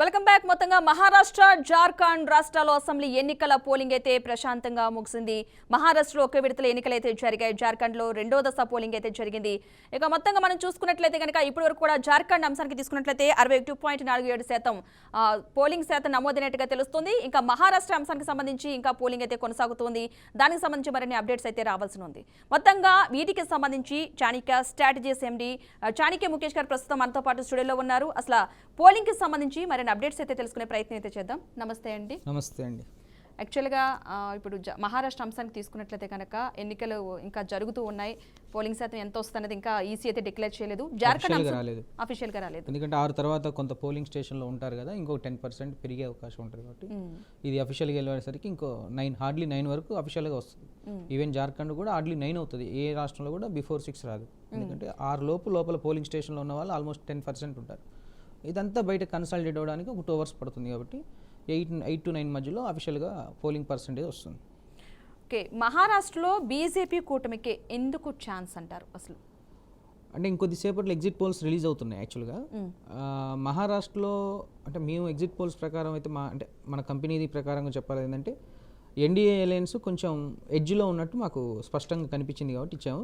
Welcome back. మొత్తంగా మహారాష్ట్ర, జార్ఖండ్ రాష్ట్రాల్లో assembly ఎన్నికల పోలింగ్ అయితే ప్రశాంతంగా ముగిసింది. మహారాష్ట్రలో ఒకే విడతల ఎన్నికలు అయితే జరిగాయి. జార్ఖండ్లో రెండో దశ పోలింగ్ అయితే జరిగింది. ఇక మొత్తంగా మనం చూసుకున్నట్లయితే కనుక ఇప్పటి వరకు కూడా జార్ఖండ్ అంశానికి తీసుకున్నట్లయితే 61.47% పోలింగ్ శాతం నమోదైనట్టుగా తెలుస్తుంది. ఇంకా మహారాష్ట్ర అంశానికి సంబంధించి ఇంకా పోలింగ్ అయితే కొనసాగుతోంది. దానికి సంబంధించి మరిన్ని అప్డేట్స్ అయితే రావాల్సి ఉంది. మొత్తంగా వీటికి సంబంధించి చాణిక్య స్ట్రాటజీస్ ఎండి చాణిక్య ముఖేష్ గారు ప్రస్తుతం మనతో పాటు స్టూడియోలో ఉన్నారు. అసలు పోలింగ్ కి సంబంధించి మరిన్ని అప్డేట్స్ అయితే తెలుసుకునే ప్రయత్నం అయితే చేద్దాం. నమస్తే అండి. నమస్తే అండి. యాక్చువల్గా ఇప్పుడు మహారాష్ట్ర అంశానికి తీసుకున్నట్లయితే కనుక ఎన్నికలు ఇంకా జరుగుతూ ఉన్నాయి. పోలింగ్ శాతం ఎంత వస్తున్నది ఇంకా ఈసీ అయితే డిక్లేర్ చేయలేదు. జార్ఖండ్ అఫీషియల్ గా రాలేదు. ఎందుకంటే 6 తర్వాత కొంత పోలింగ్ స్టేషన్లో ఉంటారు కదా, ఇంకో 10% పెరిగే అవకాశం ఉంటుంది కాబట్టి ఇది అఫీషియల్గా వెళ్ళేసరికి ఇంకో 9 హార్డ్లీ 9 వరకు అఫీషియల్గా వస్తుంది. ఈవెన్ జార్ఖండ్ కూడా హార్డ్లీ 9 అవుతుంది. ఏ రాష్ట్రంలో కూడా బిఫోర్ 6 రాదు. ఎందుకంటే 6 లోపల పోలింగ్ స్టేషన్లో ఉన్న వాళ్ళు ఆల్మోస్ట్ 10% ఉంటారు. ఇదంతా బయట కన్సల్టేట్ అవ్వడానికి ఒక 2 hours పడుతుంది కాబట్టి 8 to 9 మధ్యలో అఫీషియల్గా పోలింగ్ పర్సెంటేజ్ వస్తుంది. ఓకే, మహారాష్ట్రలో బీజేపీ కూటమికి ఎందుకు ఛాన్స్ అంటారు అసలు? అంటే ఇంకొద్దిసేపట్లో ఎగ్జిట్ పోల్స్ రిలీజ్ అవుతున్నాయి. యాక్చువల్గా మహారాష్ట్రలో అంటే మేము ఎగ్జిట్ పోల్స్ ప్రకారం అయితే మన కంపెనీది ప్రకారంగా చెప్పాలి ఏంటంటే ఎన్డీఏ అలయన్స్ కొంచెం ఎడ్జ్లో ఉన్నట్టు మాకు స్పష్టంగా కనిపించింది కాబట్టి ఇచ్చాము.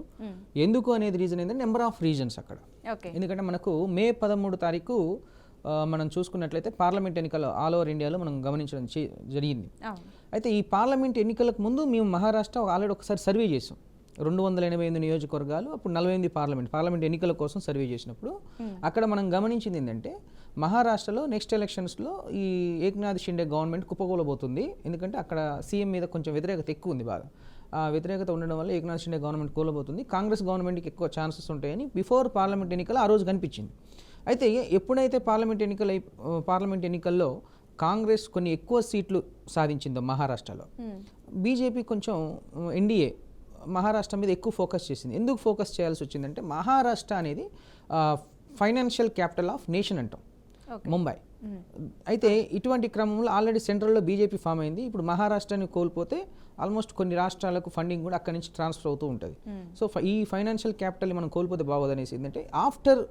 ఎందుకు అనేది రీజన్ ఏంటంటే నెంబర్ ఆఫ్ రీజన్స్ అక్కడ. ఎందుకంటే మనకు మే 13 తారీఖు మనం చూసుకున్నట్లయితే పార్లమెంట్ ఎన్నికలు ఆల్ ఓవర్ ఇండియాలో మనం గమనించడం జరిగింది. అయితే ఈ పార్లమెంట్ ఎన్నికలకు ముందు మేము మహారాష్ట్ర ఆల్రెడీ ఒకసారి సర్వే చేసాం. 288 నియోజకవర్గాలు, అప్పుడు 48 పార్లమెంట్ ఎన్నికల కోసం సర్వే చేసినప్పుడు అక్కడ మనం గమనించింది ఏంటంటే మహారాష్ట్రలో నెక్స్ట్ ఎలక్షన్స్లో ఈ ఏక్నాథ్ షిండే గవర్నమెంట్ కుప్పకూలబోతుంది. ఎందుకంటే అక్కడ సీఎం మీద కొంచెం వ్యతిరేకత ఎక్కువ ఉంది. బాగా ఆ వ్యతిరేకత ఉండడం వల్ల ఏక్నాథ్ షిండే గవర్నమెంట్ కూలబోతుంది, కాంగ్రెస్ గవర్నమెంట్కి ఎక్కువ ఛాన్సెస్ ఉంటాయని బిఫోర్ పార్లమెంట్ ఎన్నికలు ఆ రోజు కనిపించింది. అయితే ఎప్పుడైతే పార్లమెంట్ ఎన్నికల్లో కాంగ్రెస్ కొన్ని ఎక్కువ సీట్లు సాధించిందో మహారాష్ట్రలో, బీజేపీ కొంచెం ఎన్డీఏ మహారాష్ట్ర మీద ఎక్కువ ఫోకస్ చేసింది. ఎందుకు ఫోకస్ చేయాల్సి వచ్చిందంటే మహారాష్ట్ర అనేది ఫైనాన్షియల్ క్యాపిటల్ ఆఫ్ నేషన్ అంటాం, ముంబై. అయితే ఇటువంటి క్రమంలో ఆల్రెడీ సెంట్రల్లో బీజేపీ ఫామ్ అయింది. ఇప్పుడు మహారాష్ట్రాన్ని కోల్పోతే ఆల్మోస్ట్ కొన్ని రాష్ట్రాలకు ఫండింగ్ కూడా అక్కడి నుంచి ట్రాన్స్ఫర్ అవుతూ ఉంటుంది. సో ఈ ఫైనాన్షియల్ క్యాపిటల్ మనం కోల్పోతే బాగోదనేసి ఏంటంటే ఆఫ్టర్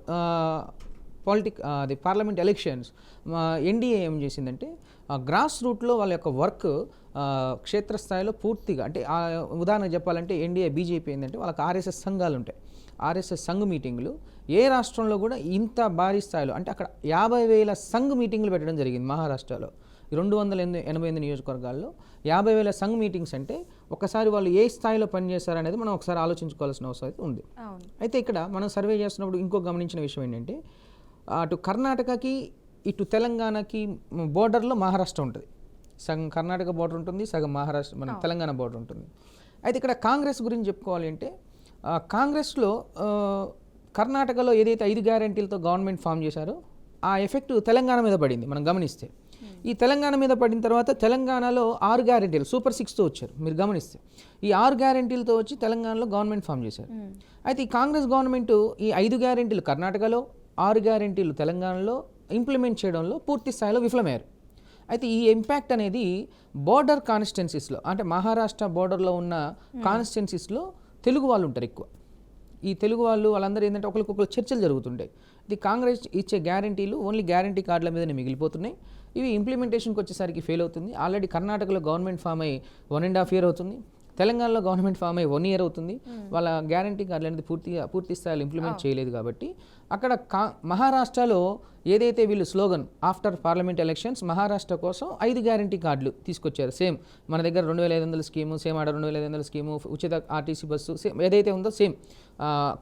పార్లమెంట్ ఎలక్షన్స్ ఎన్డీఏ ఏం చేసిందంటే గ్రాస్ రూట్లో వాళ్ళ యొక్క వర్క్ క్షేత్రస్థాయిలో పూర్తిగా, అంటే ఉదాహరణ చెప్పాలంటే ఎన్డీఏ బీజేపీ ఏంటంటే వాళ్ళకి ఆర్ఎస్ఎస్ సంఘాలు ఉంటాయి. ఆర్ఎస్ఎస్ సంఘ్ మీటింగ్లు ఏ రాష్ట్రంలో కూడా ఇంత భారీ స్థాయిలో, అంటే అక్కడ 50,000 సంఘ్ మీటింగ్లు పెట్టడం జరిగింది మహారాష్ట్రలో. 288 నియోజకవర్గాల్లో 50,000 సంఘ్ మీటింగ్స్ అంటే ఒకసారి వాళ్ళు ఏ స్థాయిలో పనిచేస్తారనేది మనం ఒకసారి ఆలోచించుకోవాల్సిన అవసరం అయితే ఉంది. అయితే ఇక్కడ మనం సర్వే చేస్తున్నప్పుడు ఇంకో గమనించిన విషయం ఏంటంటే అటు కర్ణాటకకి ఇటు తెలంగాణకి బోర్డర్లో మహారాష్ట్ర ఉంటుంది. సగం కర్ణాటక బోర్డర్ ఉంటుంది, సగం మహారాష్ట్ర మన తెలంగాణ బోర్డర్ ఉంటుంది. అయితే ఇక్కడ కాంగ్రెస్ గురించి చెప్పుకోవాలి అంటే కాంగ్రెస్లో కర్ణాటకలో ఏదైతే 5 గ్యారెంటీలతో గవర్నమెంట్ ఫామ్ చేశారో ఆ ఎఫెక్ట్ తెలంగాణ మీద పడింది. మనం గమనిస్తే ఈ తెలంగాణ మీద పడిన తర్వాత తెలంగాణలో 6 గ్యారెంటీలు సూపర్ 6తో వచ్చారు. మీరు గమనిస్తే ఈ 6 గ్యారెంటీలతో వచ్చి తెలంగాణలో గవర్నమెంట్ ఫామ్ చేశారు. అయితే ఈ కాంగ్రెస్ గవర్నమెంట్ ఈ 5 గ్యారెంటీలు కర్ణాటకలో, 6 గ్యారెంటీలు తెలంగాణలో ఇంప్లిమెంట్ చేయడంలో పూర్తి స్థాయిలో విఫలమయ్యారు. అయితే ఈ ఇంపాక్ట్ అనేది బోర్డర్ కాన్స్టిట్యున్సీస్లో, అంటే మహారాష్ట్ర బోర్డర్లో ఉన్న కాన్స్టిట్యున్సీస్లో తెలుగు వాళ్ళు ఉంటారు ఎక్కువ. ఈ తెలుగు వాళ్ళందరూ ఏంటంటే ఒకరికొకరు చర్చలు జరుగుతుంటాయి. ఇది కాంగ్రెస్ ఇచ్చే గ్యారంటీలు ఓన్లీ గ్యారంటీ కార్డుల మీదనే మిగిలిపోతున్నాయి. ఇవి ఇంప్లిమెంటేషన్కి వచ్చేసరికి ఫెయిల్ అవుతుంది. ఆల్రెడీ కర్ణాటకలో గవర్నమెంట్ ఫామ్ అయ్యి 1.5 years అవుతుంది, తెలంగాణలో గవర్నమెంట్ ఫామ్ అయ్యి 1 year అవుతుంది. వాళ్ళ గ్యారంటీ కార్డులు అనేది పూర్తి స్థాయిలో ఇంప్లిమెంట్ చేయలేదు. కాబట్టి అక్కడ మహారాష్ట్రలో ఏదైతే వీళ్ళు slogan after parliament elections Maharashtra కోసం 5 గ్యారంటీ కార్డులు తీసుకొచ్చారు. సేమ్ మన దగ్గర 2,500 స్కీము, సేమ్ ఆడ 2,500 స్కీము, ఉచిత ఆర్టీసీ బస్సు, సేమ్ ఏదైతే ఉందో సేమ్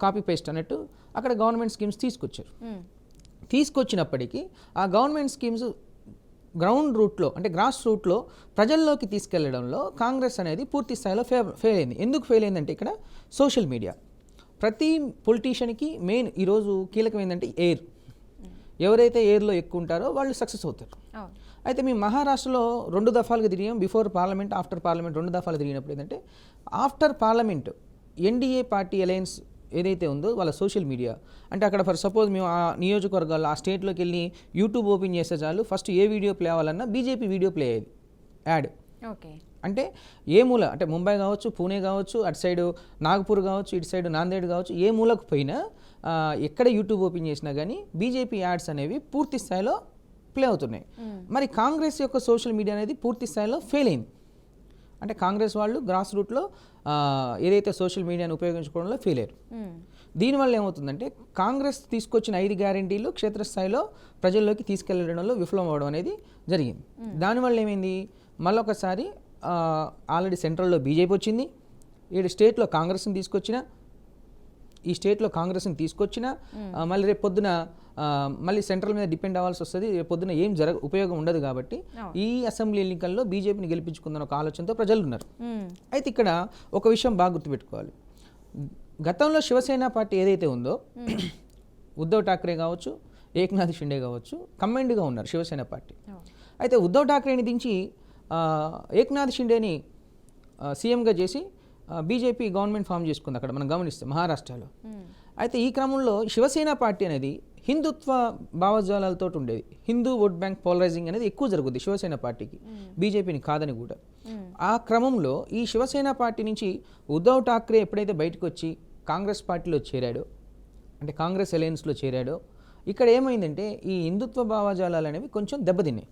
కాపీ పేస్ట్ అన్నట్టు అక్కడ గవర్నమెంట్ స్కీమ్స్ తీసుకొచ్చినప్పటికీ ఆ గవర్నమెంట్ స్కీమ్స్ గ్రౌండ్ రూట్లో, అంటే గ్రాస్ రూట్లో ప్రజల్లోకి తీసుకెళ్లడంలో కాంగ్రెస్ అనేది పూర్తి స్థాయిలో ఫెయిల్ అయింది. ఎందుకు ఫెయిల్ అయిందంటే ఇక్కడ సోషల్ మీడియా. ప్రతి పొలిటీషియన్కి మెయిన్ ఈరోజు కీలకం ఏంటంటే ఎయిర్. ఎవరైతే ఎయిర్లో ఎక్కువ ఉంటారో వాళ్ళు సక్సెస్ అవుతారు. అయితే మేము మహారాష్ట్రలో 2 దఫాలుగా తిరిగాం. బిఫోర్ పార్లమెంట్, ఆఫ్టర్ పార్లమెంట్ 2 దఫాలు తిరిగినప్పుడు ఏంటంటే after parliament NDA party alliance ఏదైతే ఉందో వాళ్ళ సోషల్ మీడియా, అంటే అక్కడ ఫర్ సపోజ్ మేము ఆ నియోజకవర్గాల్లో ఆ స్టేట్లోకి వెళ్ళి యూట్యూబ్ ఓపెన్ చేస్తే చాలు ఫస్ట్ ఏ వీడియో ప్లే అవ్వాలన్నా బీజేపీ వీడియో ప్లే అయ్యేది, యాడ్. అంటే ఏ మూల, అంటే ముంబై కావచ్చు, పూణే కావచ్చు, అటు సైడు నాగపూర్ కావచ్చు, ఇటు సైడు నాందేడ్ కావచ్చు, ఏ మూలకు పోయినా ఎక్కడ యూట్యూబ్ ఓపెన్ చేసినా కానీ బీజేపీ యాడ్స్ అనేవి పూర్తి స్థాయిలో ప్లే అవుతున్నాయి. మరి కాంగ్రెస్ యొక్క సోషల్ మీడియా అనేది పూర్తి స్థాయిలో ఫెయిల్ అయింది. అంటే కాంగ్రెస్ వాళ్ళు గ్రాస్ రూట్లో ఏదైతే సోషల్ మీడియాను ఉపయోగించుకోవడంలో ఫెయిల్ అయ్యారు. దీనివల్ల ఏమవుతుందంటే కాంగ్రెస్ తీసుకొచ్చిన 5 గ్యారెంటీలు క్షేత్రస్థాయిలో ప్రజల్లోకి తీసుకెళ్లడంలో విఫలం అవ్వడం అనేది జరిగింది. దానివల్ల ఏమైంది, మళ్ళొకసారి ఆల్రెడీ సెంట్రల్లో బీజేపీ వచ్చింది, ఈ స్టేట్లో కాంగ్రెస్ని తీసుకొచ్చిన మళ్ళీ రేపు పొద్దున మళ్ళీ సెంట్రల్ మీద డిపెండ్ అవ్వాల్సి వస్తుంది, రేపు పొద్దున ఏం ఉపయోగం ఉండదు. కాబట్టి ఈ అసెంబ్లీ ఎన్నికల్లో బీజేపీని గెలిపించుకుందన్న ఒక ఆలోచనతో ప్రజలు ఉన్నారు. అయితే ఇక్కడ ఒక విషయం బాగా గుర్తుపెట్టుకోవాలి. గతంలో శివసేన పార్టీ ఏదైతే ఉందో ఉద్ధవ్ ఠాక్రే కావచ్చు, ఏక్నాథ్ షిండే కావచ్చు, కమాండ్గా ఉన్నారు శివసేన పార్టీ. అయితే ఉద్ధవ్ ఠాక్రేని దించి ఏక్నాథ్ షిండేని సీఎంగా చేసి బీజేపీ గవర్నమెంట్ ఫామ్ చేసుకుంది అక్కడ మనం గమనిస్తే మహారాష్ట్రలో. అయితే ఈ క్రమంలో శివసేన పార్టీ అనేది హిందుత్వ భావజాలాలతో ఉండేది. హిందూ ఓట్ బ్యాంక్ పోలరైజింగ్ అనేది ఎక్కువ జరుగుద్ది శివసేన పార్టీకి, బీజేపీని కాదని కూడా. ఆ క్రమంలో ఈ శివసేన పార్టీ నుంచి ఉద్ధవ్ ఠాక్రే ఎప్పుడైతే బయటకు వచ్చి కాంగ్రెస్ పార్టీలో చేరాడో, అంటే కాంగ్రెస్ అలయన్స్లో చేరాడో, ఇక్కడ ఏమైందంటే ఈ హిందుత్వ భావజాలాలు అనేవి కొంచెం దెబ్బతిన్నాయి.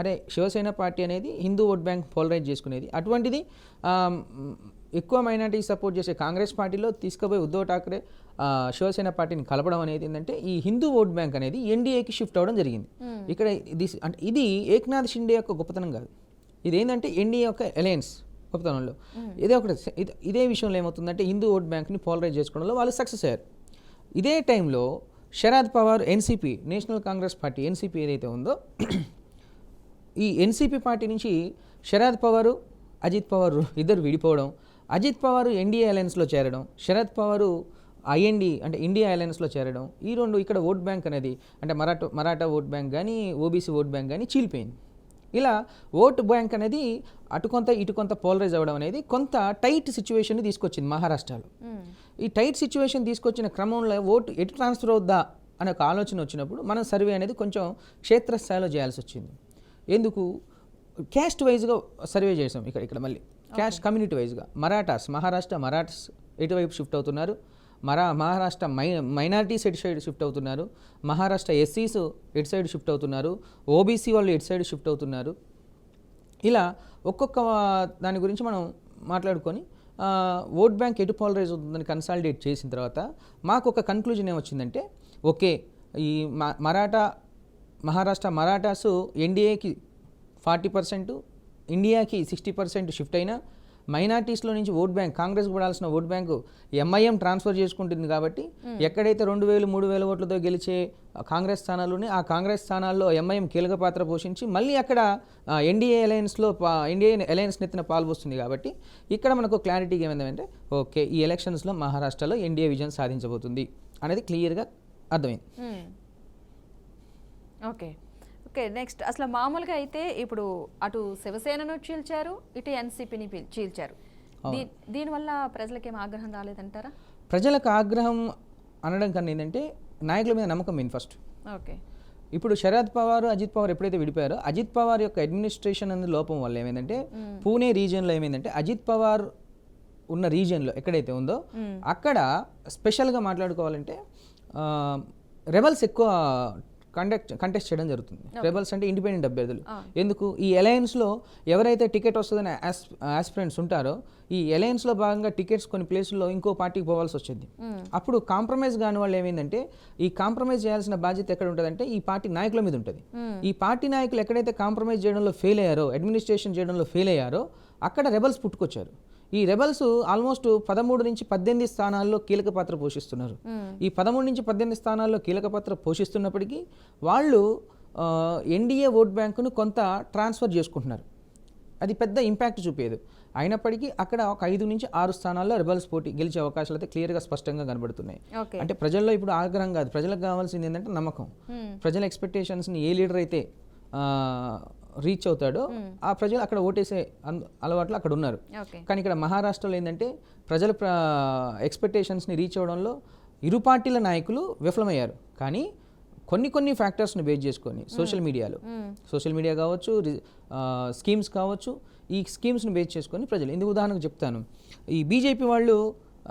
అరే శివసేన పార్టీ అనేది హిందూ ఓట్ బ్యాంక్ పోలరైజ్ చేసుకునేది, అటువంటిది ఎక్కువ మైనారిటీ సపోర్ట్ చేసే కాంగ్రెస్ పార్టీలో తీసుకుపోయి ఉద్ధవ్ ఠాక్రే శివసేన పార్టీని కలపడం అనేది ఏంటంటే ఈ హిందూ ఓట్ బ్యాంక్ అనేది ఎన్డీఏకి షిఫ్ట్ అవ్వడం జరిగింది. ఇక్కడ ఇది ఏక్నాథ్ షిండే యొక్క గొప్పతనం కాదు, ఇది ఏంటంటే ఎన్డీఏ యొక్క అలయన్స్ గొప్పతనంలో ఇదే విషయంలో ఏమవుతుందంటే హిందూ ఓట్ బ్యాంక్ని పోలరైజ్ చేసుకోవడంలో వాళ్ళు సక్సెస్ అయ్యారు. ఇదే టైంలో Sharad Pawar NCP, national Congress party NCP ఏదైతే ఉందో, ఈ ఎన్సీపీ పార్టీ నుంచి శరద్ పవారు, అజిత్ పవార్ ఇద్దరు విడిపోవడం, అజిత్ పవార్ ఎన్డీఏ అలయన్స్లో చేరడం, శరద్ పవారు ఐఎన్డీ అంటే ఇండియా అలయన్స్లో చేరడం, ఈ రెండు ఇక్కడ ఓట్ బ్యాంక్ అనేది అంటే మరాఠా ఓట్ బ్యాంక్ కానీ ఓబీసీ ఓట్ బ్యాంక్ కానీ చీలిపోయింది. ఇలా ఓట్ బ్యాంక్ అనేది అటు కొంత ఇటు కొంత పోలరైజ్ అవ్వడం అనేది కొంత టైట్ సిచ్యువేషన్ని తీసుకొచ్చింది మహారాష్ట్రలో. ఈ టైట్ సిచ్యువేషన్ తీసుకొచ్చిన క్రమంలో ఓటు ఎటు ట్రాన్స్ఫర్ అవుద్దా అనే ఒక ఆలోచన వచ్చినప్పుడు మనం సర్వే అనేది కొంచెం క్షేత్రస్థాయిలో చేయాల్సి వచ్చింది. ఎందుకు, క్యాస్ట్ వైజ్గా సర్వే చేసాం. ఇక్కడ మళ్ళీ క్యాస్ట్ కమ్యూనిటీ వైజ్గా మహారాష్ట్ర మరాఠాస్ ఎటువైపు షిఫ్ట్ అవుతున్నారు, మహారాష్ట్ర మైనారిటీస్ ఎటు సైడ్ షిఫ్ట్ అవుతున్నారు, మహారాష్ట్ర ఎస్సీస్ ఎటు సైడ్ షిఫ్ట్ అవుతున్నారు, ఓబీసీ వాళ్ళు ఎటు సైడ్ షిఫ్ట్ అవుతున్నారు. ఇలా ఒక్కొక్క దాని గురించి మనం మాట్లాడుకొని ఓట్ బ్యాంక్ ఎటు పోలరైజ్ అవుతుందని కన్సాలిడేట్ చేసిన తర్వాత మాకు ఒక కన్క్లూజన్ ఏమొచ్చిందంటే, ఓకే ఈ మహారాష్ట్ర మరాఠాస్ ఎన్డీఏకి 40%, ఇండియాకి 60% షిఫ్ట్ అయినా మైనార్టీస్లో నుంచి ఓట్ బ్యాంక్ కాంగ్రెస్కి పడాల్సిన ఓట్ బ్యాంకు ఎంఐఎం ట్రాన్స్ఫర్ చేసుకుంటుంది. కాబట్టి ఎక్కడైతే 2,000-3,000 ఓట్లతో గెలిచే కాంగ్రెస్ స్థానాలునే ఆ కాంగ్రెస్ స్థానాల్లో ఎంఐఎం కీలక పాత్ర పోషించి మళ్ళీ అక్కడ ఎన్డీఏ అలయన్స్ నెత్తిన పాల్పోస్తుంది. కాబట్టి ఇక్కడ మనకు క్లారిటీగా ఏమైందంటే ఓకే ఈ ఎలక్షన్స్లో మహారాష్ట్రలో ఎన్డీఏ విజయం సాధించబోతుంది అనేది క్లియర్గా అర్థమైంది. ఓకే నెక్స్ట్ అసలు మామూలుగా అయితే ఇప్పుడు అటు శివసేనను చీల్చారు, ఇటు ఎన్సీపీని చీల్చారు. దీనివల్ల ప్రజలకేం ఆగ్రహం రాలేదంటారా? ప్రజలకు ఆగ్రహం అనడం కన్నా ఏంటంటే నాయకుల మీద నమ్మకం మెయిన్ ఫస్ట్. ఓకే ఇప్పుడు శరద్ పవార్ అజిత్ పవార్ ఎప్పుడైతే విడిపోయారో అజిత్ పవార్ యొక్క అడ్మినిస్ట్రేషన్ అనేది లోపం వల్ల ఏమైందంటే పూణే రీజియన్లో ఏమైందంటే అజిత్ పవార్ ఉన్న రీజియన్లో ఎక్కడైతే ఉందో అక్కడ స్పెషల్గా మాట్లాడుకోవాలంటే రెబల్స్ ఎక్కువ కంటెస్ట్ చేయడం జరుగుతుంది. రెబల్స్ అంటే ఇండిపెండెంట్ అభ్యర్థులు. ఎందుకు, ఈ అలయన్స్లో ఎవరైతే టికెట్ వస్తుందని ఆస్పిరెంట్స్ ఉంటారో ఈ అలయన్స్లో భాగంగా టికెట్స్ కొన్ని ప్లేసుల్లో ఇంకో పార్టీకి పోవాల్సి వచ్చింది. అప్పుడు కాంప్రమైజ్ కాని వాళ్ళు ఏమైందంటే ఈ కాంప్రమైజ్ చేయాల్సిన బాధ్యత ఎక్కడ ఉంటుందంటే ఈ పార్టీ నాయకుల మీద ఉంటుంది. ఈ పార్టీ నాయకులు ఎక్కడైతే కాంప్రమైజ్ చేయడంలో ఫెయిల్ అయ్యారో, అడ్మినిస్ట్రేషన్ చేయడంలో ఫెయిల్ అయ్యారో అక్కడ రెబల్స్ పుట్టుకొచ్చారు. ఈ రెబల్స్ ఆల్మోస్ట్ 13 నుంచి 18 స్థానాల్లో కీలక పాత్ర పోషిస్తున్నారు. ఈ 13 నుంచి 18 స్థానాల్లో కీలక పాత్ర పోషిస్తున్నప్పటికీ వాళ్ళు ఎన్డీఏ ఓట్ బ్యాంకును కొంత ట్రాన్స్ఫర్ చేసుకుంటున్నారు. అది పెద్ద ఇంపాక్ట్ చూపేది. అయినప్పటికీ అక్కడ ఒక 5 నుంచి 6 స్థానాల్లో రెబల్స్ పోటీ గెలిచే అవకాశాలు అయితే క్లియర్గా స్పష్టంగా కనబడుతున్నాయి. అంటే ప్రజల్లో ఇప్పుడు ఆగ్రహం కాదు, ప్రజలకు కావాల్సింది ఏంటంటే నమ్మకం. ప్రజల ఎక్స్పెక్టేషన్స్ని ఏ లీడర్ అయితే రీచ్ అవుతాడో ఆ ప్రజలు అక్కడ ఓటేసే అలవాట్లు అక్కడ ఉన్నారు. కానీ ఇక్కడ మహారాష్ట్రలో ఏంటంటే ప్రజల ఎక్స్పెక్టేషన్స్ని రీచ్ అవ్వడంలో ఇరు పార్టీల నాయకులు విఫలమయ్యారు. కానీ కొన్ని ఫ్యాక్టర్స్ని బేస్ చేసుకొని సోషల్ మీడియా కావచ్చు, స్కీమ్స్ కావచ్చు, ఈ స్కీమ్స్ని బేస్ చేసుకొని ప్రజలు ఇందుకు ఉదాహరణకు చెప్తాను. ఈ బీజేపీ వాళ్ళు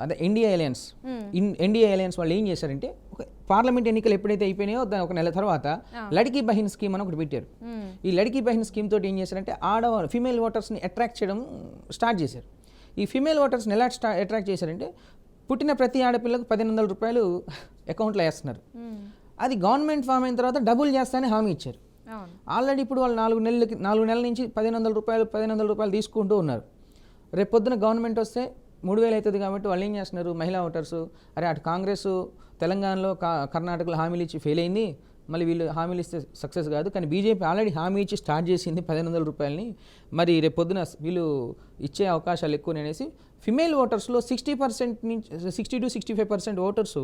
అదే ఎన్డీఏ అలయన్స్ వాళ్ళు ఏం చేశారంటే ఒక పార్లమెంట్ ఎన్నికలు ఎప్పుడైతే అయిపోయినాయో దాని ఒక నెల తర్వాత లడికీ బహిన్ స్కీమ్ అని ఒకటి పెట్టారు. ఈ లడికీ బహిన్ స్కీమ్ తోటి ఏం చేశారంటే ఫీమేల్ ఓటర్స్ని అట్రాక్ట్ చేయడం స్టార్ట్ చేశారు. ఈ ఫీమేల్ ఓటర్స్ని ఎలా అట్రాక్ట్ చేశారంటే పుట్టిన ప్రతి ఆడపిల్లకు 1,500 రూపాయలు అకౌంట్లో వేస్తున్నారు. అది గవర్నమెంట్ ఫామ్ అయిన తర్వాత డబుల్ చేస్తానని హామీ ఇచ్చారు. ఆల్రెడీ ఇప్పుడు వాళ్ళు 4 నెలల నుంచి 1,500 రూపాయలు తీసుకుంటూ ఉన్నారు. రేపు పొద్దున గవర్నమెంట్ వస్తే 3,000 అవుతుంది కాబట్టి వాళ్ళు ఏం చేస్తున్నారు, మహిళా ఓటర్స్ అరే అటు కాంగ్రెస్ తెలంగాణలో కర్ణాటకలో హామీలు ఇచ్చి ఫెయిల్ అయింది, మళ్ళీ వీళ్ళు హామీలు ఇస్తే సక్సెస్ కాదు, కానీ బీజేపీ ఆల్రెడీ హామీ ఇచ్చి స్టార్ట్ చేసింది 1,500 రూపాయలని, మరి రేపు పొద్దున వీళ్ళు ఇచ్చే అవకాశాలు ఎక్కువ అనేసి ఫిమేల్ ఓటర్స్లో 60% నుంచి 60 to 65% ఓటర్స్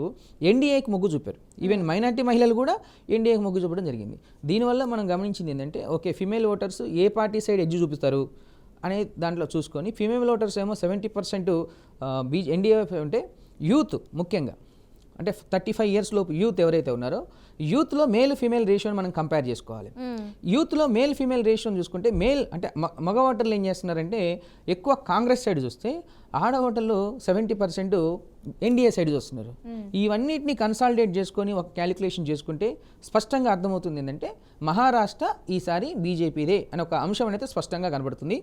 ఎన్డీఏకి మొగ్గు చూపారు. ఈవెన్ మైనార్టీ మహిళలు కూడా ఎన్డీఏకి మొగ్గు చూపడం జరిగింది. దీనివల్ల మనం గమనించింది ఏంటంటే ఓకే ఫిమేల్ ఓటర్స్ ఏ పార్టీ సైడ్ ఎడ్జ్ చూపిస్తారు అనే దాంట్లో చూసుకొని ఫీమేల్ ఓటర్స్ ఏమో 70% ఎన్డీఏ అంటే యూత్ ముఖ్యంగా అంటే 35 years లోపు యూత్ ఎవరైతే ఉన్నారో యూత్లో మేల్ ఫీమేల్ రేషియోని మనం కంపేర్ చేసుకోవాలి. యూత్లో మేల్ ఫీమేల్ రేషియోని చూసుకుంటే మేల్ అంటే మగ ఓటర్లు ఏం చేస్తున్నారంటే ఎక్కువ కాంగ్రెస్ సైడ్ చూస్తే ఆడ ఓటర్లు 70% ఎన్డీఏ సైడ్ చూస్తున్నారు. ఇవన్నిటిని కన్సాలిడేట్ చేసుకొని ఒక క్యాలిక్యులేషన్ చేసుకుంటే స్పష్టంగా అర్థమవుతుంది ఏంటంటే మహారాష్ట్ర ఈసారి బీజేపీదే అనే ఒక అంశం అనేది స్పష్టంగా కనబడుతుంది.